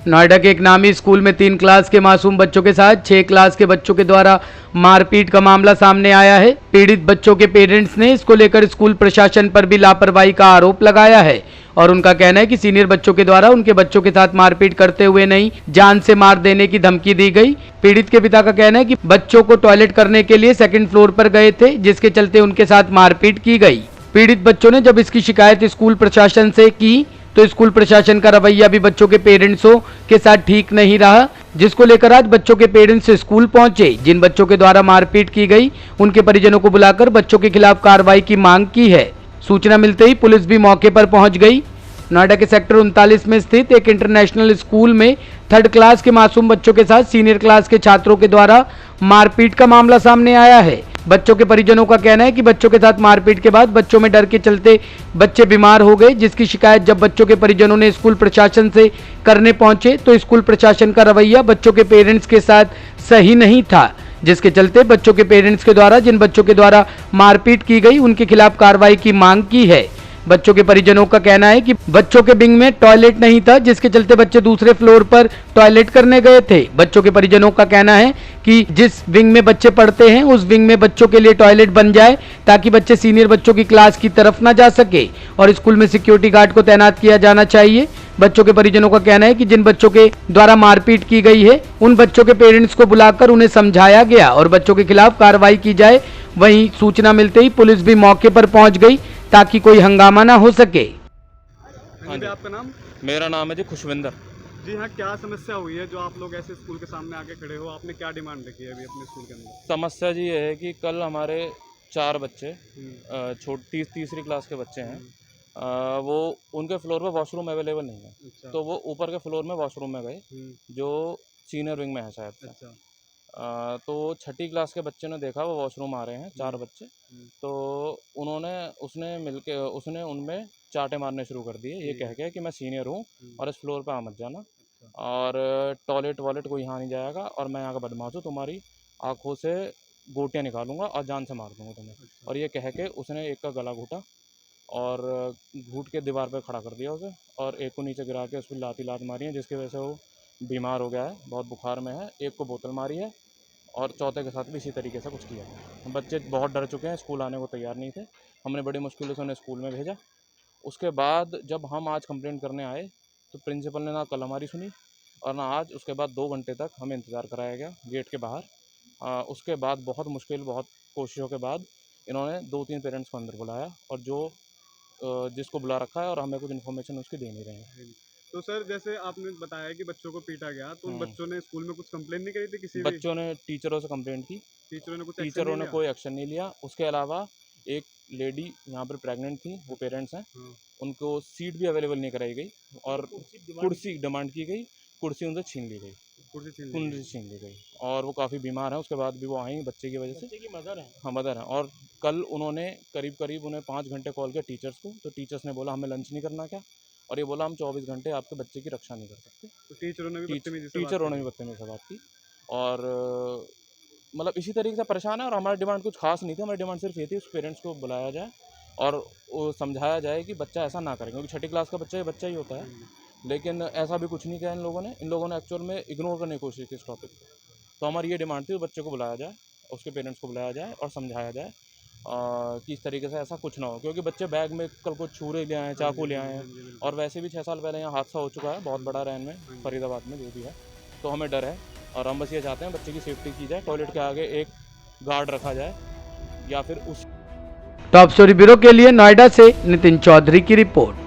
नोएडा के एक नामी स्कूल में 3 क्लास के मासूम बच्चों के साथ 6 क्लास के बच्चों के द्वारा मारपीट का मामला सामने आया है। पीड़ित बच्चों के पेरेंट्स ने इसको लेकर स्कूल प्रशासन पर भी लापरवाही का आरोप लगाया है और उनका कहना है कि सीनियर बच्चों के द्वारा उनके बच्चों के साथ मारपीट करते हुए नहीं, जान से मार देने की धमकी दी गई। पीड़ित के पिता का कहना है कि बच्चों को टॉयलेट करने के लिए 2nd फ्लोर पर गए थे, जिसके चलते उनके साथ मारपीट की गई। पीड़ित बच्चों ने जब इसकी शिकायत स्कूल प्रशासन से की तो स्कूल प्रशासन का रवैया भी बच्चों के पेरेंट्सों के साथ ठीक नहीं रहा, जिसको लेकर आज बच्चों के पेरेंट्स स्कूल पहुंचे। जिन बच्चों के द्वारा मारपीट की गई उनके परिजनों को बुलाकर बच्चों के खिलाफ कार्रवाई की मांग की है। सूचना मिलते ही पुलिस भी मौके पर पहुंच गई। नोएडा के सेक्टर 39 में स्थित एक इंटरनेशनल स्कूल में 3rd क्लास के मासूम बच्चों के साथ सीनियर क्लास के छात्रों के द्वारा मारपीट का मामला सामने आया है। बच्चों के परिजनों का कहना है कि बच्चों के साथ मारपीट के बाद बच्चों में डर के चलते बच्चे बीमार हो गए, जिसकी शिकायत जब बच्चों के परिजनों ने स्कूल प्रशासन से करने पहुंचे तो स्कूल प्रशासन का रवैया बच्चों के पेरेंट्स के साथ सही नहीं था, जिसके चलते बच्चों के पेरेंट्स के द्वारा जिन बच्चों के द्वारा मारपीट की गई उनके खिलाफ कार्रवाई की मांग की है। बच्चों के परिजनों का कहना है कि बच्चों के विंग में टॉयलेट नहीं था, जिसके चलते बच्चे दूसरे फ्लोर पर टॉयलेट करने गए थे। बच्चों के परिजनों का कहना है कि जिस विंग में बच्चे पढ़ते हैं उस विंग में बच्चों के लिए टॉयलेट बन जाए ताकि बच्चे सीनियर बच्चों की क्लास की तरफ ना जा सके और स्कूल में सिक्योरिटी गार्ड को तैनात किया जाना चाहिए। बच्चों के परिजनों का कहना है कि जिन बच्चों के द्वारा मारपीट की गई है उन बच्चों के पेरेंट्स को बुलाकर उन्हें समझाया गया और बच्चों के खिलाफ कार्रवाई की जाए। वहीं सूचना मिलते ही पुलिस भी मौके पर पहुंच गई ताकि कोई हंगामा ना हो सके। हाँ जी, आपका नाम? मेरा नाम है जी खुशविंदर। जी हाँ, क्या समस्या हुई है जो आप लोग ऐसे स्कूल के सामने आके खड़े हो? आपने क्या डिमांड रखी है अभी अपने स्कूल के अंदर? समस्या जी ये है कि कल हमारे 4 बच्चे तीसरी क्लास के बच्चे हैं, वो उनके फ्लोर पे वॉशरूम अवेलेबल नहीं है। अच्छा। तो वो ऊपर के फ्लोर में वॉशरूम में गए जो सीनियर विंग में है शायद से। अच्छा। तो 6ठी क्लास के बच्चे ने देखा वो वॉशरूम आ रहे हैं 4 बच्चे, तो उसने उनमें चाटे मारने शुरू कर दिए, ये कह के कि मैं सीनियर हूँ और इस फ्लोर पे आ मत जाना और टॉयलेट वॉलेट कोई यहाँ नहीं जाएगा और मैं यहाँ का बदमाश हूँ, तुम्हारी आँखों से गोटियाँ निकालूंगा और जान से मार दूंगा तुम्हें। और ये कह के उसने एक का गला घूटा और घूट के दीवार पर खड़ा कर दिया उसे और एक को नीचे गिरा के उस पर लात मारी है, जिसकी वजह से वो बीमार हो गया है, बहुत बुखार में है। एक को बोतल मारी है और चौथे के साथ भी इसी तरीके से कुछ किया। बच्चे बहुत डर चुके हैं, स्कूल आने को तैयार नहीं थे। हमने बड़ी मुश्किल से उन्हें स्कूल में भेजा। उसके बाद जब हम आज कंप्लेंट करने आए तो प्रिंसिपल ने ना कल हमारी सुनी और ना आज। उसके बाद 2 घंटे तक हमें इंतज़ार कराया गया गेट के बाहर। उसके बाद बहुत कोशिशों के बाद इन्होंने 2-3 पेरेंट्स को अंदर बुलाया और जिसको बुला रखा है और हमें कुछ इन्फॉर्मेशन उसकी दे नहीं रहे हैं। तो सर, जैसे आपने बताया कि बच्चों को पीटा गया, तो उन बच्चों ने स्कूल में कुछ कंप्लेंट नहीं करी थी? किसी बच्चों ने टीचरों से कंप्लेंट की, टीचरों ने कोई एक्शन नहीं लिया। उसके अलावा एक लेडी यहाँ पर प्रेग्नेंट थी, वो पेरेंट्स हैं, उनको सीट भी अवेलेबल नहीं कराई गई और कुर्सी डिमांड की गई, कुर्सी उनसे छीन ली गई और वो काफ़ी बीमार है। उसके बाद भी वो आई बच्चे की वजह से। बच्चे की मदर है? हाँ, मदर है। और कल उन्होंने करीब उन्हें 5 घंटे कॉल किया टीचर्स को, तो टीचर्स ने बोला हमें लंच नहीं करना क्या, और ये बोला हम 24 घंटे आपके बच्चे की रक्षा नहीं कर सकते। तो टीचरों ने भी बदतमीजी से बात की और मतलब इसी तरीके से परेशान है। और हमारी डिमांड कुछ खास नहीं थी, हमारी डिमांड सिर्फ ये थी उस पेरेंट्स को बुलाया जाए और वो समझाया जाए कि बच्चा ऐसा ना करें, क्योंकि 6ठी क्लास का बच्चा ही होता है। लेकिन ऐसा भी कुछ नहीं किया इन लोगों ने एक्चुअल में इग्नोर करने की कोशिश की इस टॉपिक को। तो हमारी ये डिमांड थी उस बच्चे को बुलाया जाए, उसके पेरेंट्स को बुलाया जाए और समझाया जाए कि इस तरीके से ऐसा कुछ ना हो, क्योंकि बच्चे बैग में कल को छुरे ले आए, चाकू ले आए हैं और वैसे भी 6 साल पहले यहाँ हादसा हो चुका है बहुत बड़ा रैन में, फरीदाबाद में, जो भी है। तो हमें डर है और हम बस ये चाहते हैं बच्चे की सेफ्टी की जाए, टॉयलेट के आगे एक गार्ड रखा जाए या फिर उस। टॉप स्टोरी ब्यूरो के लिए नोएडा से नितिन चौधरी की रिपोर्ट।